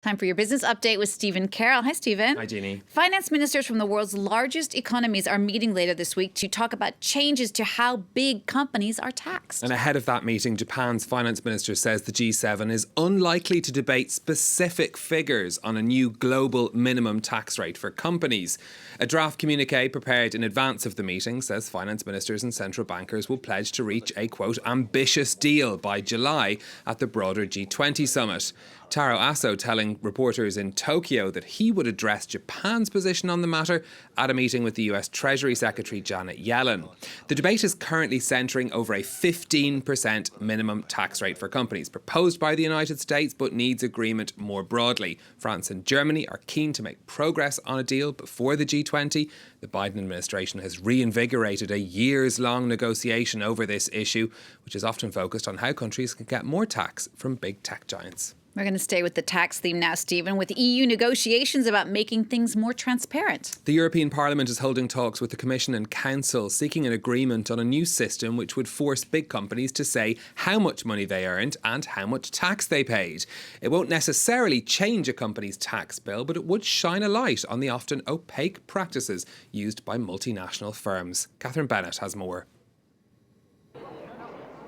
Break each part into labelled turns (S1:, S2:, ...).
S1: Time for your business update with Stephen Carroll. Hi, Stephen.
S2: Hi, Jeannie.
S1: Finance ministers from the world's largest economies are meeting later this week to talk about changes to how big companies are taxed.
S2: And ahead of that meeting, Japan's finance minister says the G7 is unlikely to debate specific figures on a new global minimum tax rate for companies. A draft communiqué prepared in advance of the meeting says finance ministers and central bankers will pledge to reach a, quote, ambitious deal by July at the broader G20 summit. Taro Aso telling reporters in Tokyo that he would address Japan's position on the matter at a meeting with the US Treasury Secretary Janet Yellen. The debate is currently centering over a 15% minimum tax rate for companies, proposed by the United States but needs agreement more broadly. France and Germany are keen to make progress on a deal before the G20. The Biden administration has reinvigorated a years-long negotiation over this issue, which is often focused on how countries can get more tax from big tech giants.
S1: We're going to stay with the tax theme now, Stephen, with EU negotiations about making things more transparent.
S2: The European Parliament is holding talks with the Commission and Council, seeking an agreement on a new system which would force big companies to say how much money they earned and how much tax they paid. It won't necessarily change a company's tax bill, but it would shine a light on the often opaque practices used by multinational firms. Catherine Bennett has more.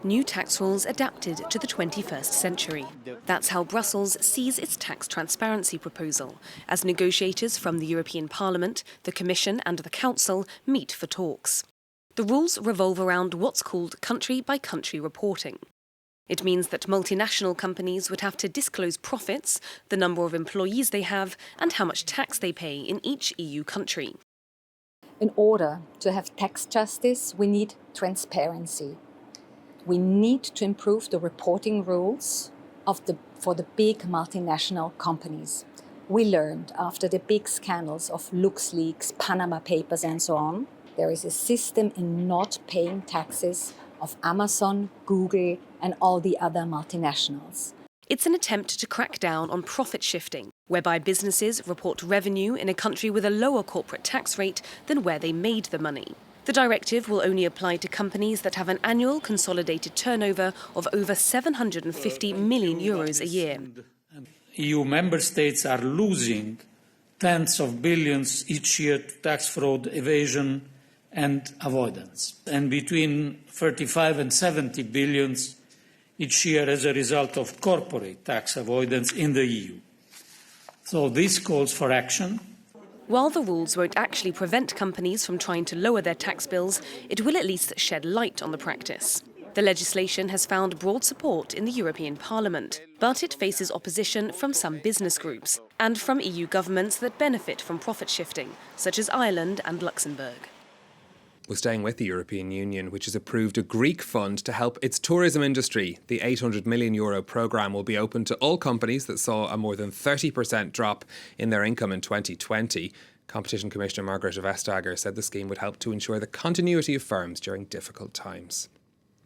S3: New tax rules adapted to the 21st century. That's how Brussels sees its tax transparency proposal, as negotiators from the European Parliament, the Commission and the Council meet for talks. The rules revolve around what's called country-by-country reporting. It means that multinational companies would have to disclose profits, the number of employees they have, and how much tax they pay in each EU country.
S4: In order to have tax justice, we need transparency. We need to improve the reporting rules for the big multinational companies. We learned after the big scandals of LuxLeaks, Panama Papers and so on, there is a system in not paying taxes of Amazon, Google and all the other multinationals.
S3: It's an attempt to crack down on profit shifting, whereby businesses report revenue in a country with a lower corporate tax rate than where they made the money. The directive will only apply to companies that have an annual consolidated turnover of over 750 million euros a year.
S5: EU member states are losing tens of billions each year to tax fraud, evasion and avoidance, and between 35 and 70 billions each year as a result of corporate tax avoidance in the EU. So this calls for action.
S3: While the rules won't actually prevent companies from trying to lower their tax bills, it will at least shed light on the practice. The legislation has found broad support in the European Parliament, but it faces opposition from some business groups and from EU governments that benefit from profit shifting, such as Ireland and Luxembourg.
S2: We're staying with the European Union, which has approved a Greek fund to help its tourism industry. The €800 million programme will be open to all companies that saw a more than 30% drop in their income in 2020. Competition Commissioner Margrethe Vestager said the scheme would help to ensure the continuity of firms during difficult times.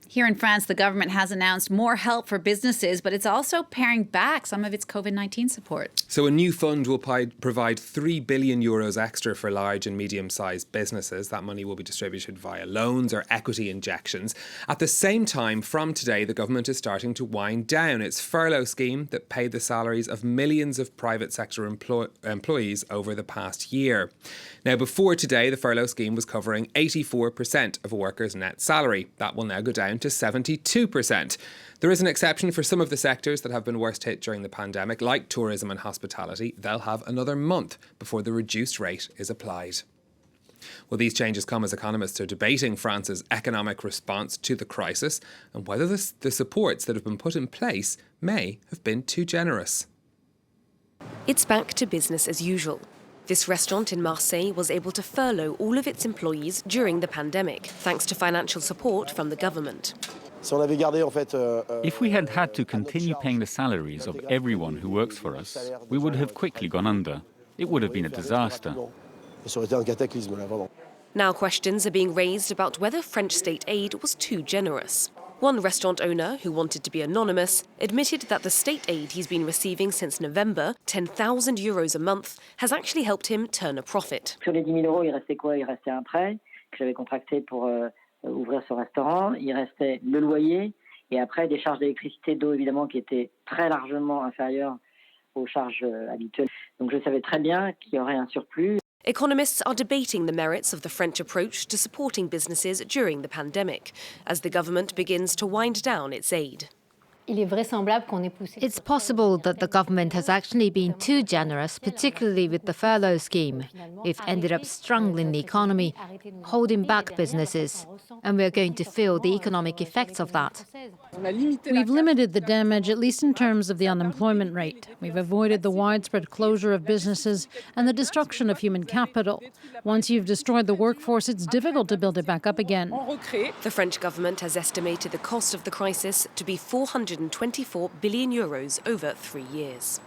S1: Here in France, the government has announced more help for businesses, but it's also paring back some of its COVID-19 support.
S2: So a new fund will provide €3 billion extra for large and medium-sized businesses. That money will be distributed via loans or equity injections. At the same time, from today, the government is starting to wind down its furlough scheme that paid the salaries of millions of private sector employees over the past year. Now, before today, the furlough scheme was covering 84% of a worker's net salary. That will now go down to 72%. There is an exception for some of the sectors that have been worst hit during the pandemic, like tourism and hospitality. They'll have another month before the reduced rate is applied. Well, these changes come as economists are debating France's economic response to the crisis and whether the supports that have been put in place may have been too generous.
S3: It's back to business as usual. This restaurant in Marseille was able to furlough all of its employees during the pandemic, thanks to financial support from the government.
S6: If we had had to continue paying the salaries of everyone who works for us, we would have quickly gone under. It would have been a disaster.
S3: Now questions are being raised about whether French state aid was too generous. One restaurant owner, who wanted to be anonymous, admitted that the state aid he's been receiving since November, €10,000 a month, has actually helped him turn a profit.
S7: Sur les 10 000 euros, il restait quoi? Il restait un prêt que j'avais contracté pour ouvrir ce restaurant. Il restait le loyer et après des charges d'électricité, d'eau évidemment qui étaient très largement inférieures aux charges habituelles. Donc je savais très bien qu'il y aurait un surplus.
S3: Economists are debating the merits of the French approach to supporting businesses during the pandemic, as the government begins to wind down its aid.
S8: It's possible that the government has actually been too generous, particularly with the furlough scheme. We've ended up strangling the economy, holding back businesses, and we're going to feel the economic effects of that.
S9: We've limited the damage, at least in terms of the unemployment rate. We've avoided the widespread closure of businesses and the destruction of human capital. Once you've destroyed the workforce, it's difficult to build it back up again.
S3: The French government has estimated the cost of the crisis to be €424 billion over 3 years.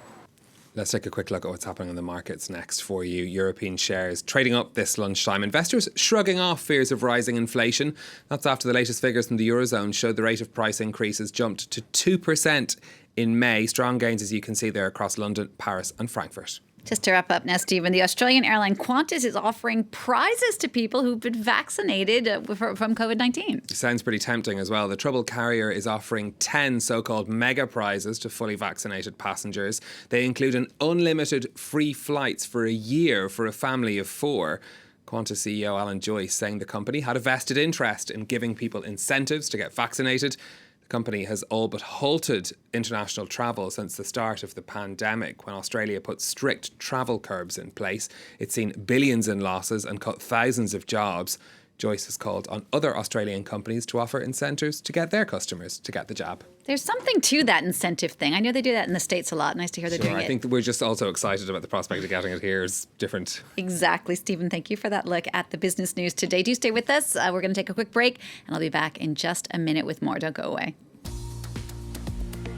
S2: Let's take a quick look at what's happening on the markets next for you. European shares trading up this lunchtime. Investors shrugging off fears of rising inflation. That's after the latest figures from the Eurozone showed the rate of price increases jumped to 2% in May. Strong gains, as you can see there, across London, Paris and Frankfurt.
S1: Just to wrap up now, Stephen, the Australian airline Qantas is offering prizes to people who've been vaccinated from COVID-19.
S2: Sounds pretty tempting as well. The Trouble carrier is offering 10 so-called mega prizes to fully vaccinated passengers. They include an unlimited free flights for a year for a family of 4. Qantas CEO Alan Joyce saying the company had a vested interest in giving people incentives to get vaccinated. The company has all but halted international travel since the start of the pandemic, when Australia put strict travel curbs in place. It's seen billions in losses and cut thousands of jobs. Joyce has called on other Australian companies to offer incentives to get their customers to get the jab.
S1: There's something to that incentive thing. I know they do that in the States a lot. Nice to hear they're doing it.
S2: I think that we're just also excited about the prospect of getting it here is different.
S1: Exactly. Stephen, thank you for that look at the business news today. Do stay with us. We're going to take a quick break, and I'll be back in just a minute with more. Don't go away.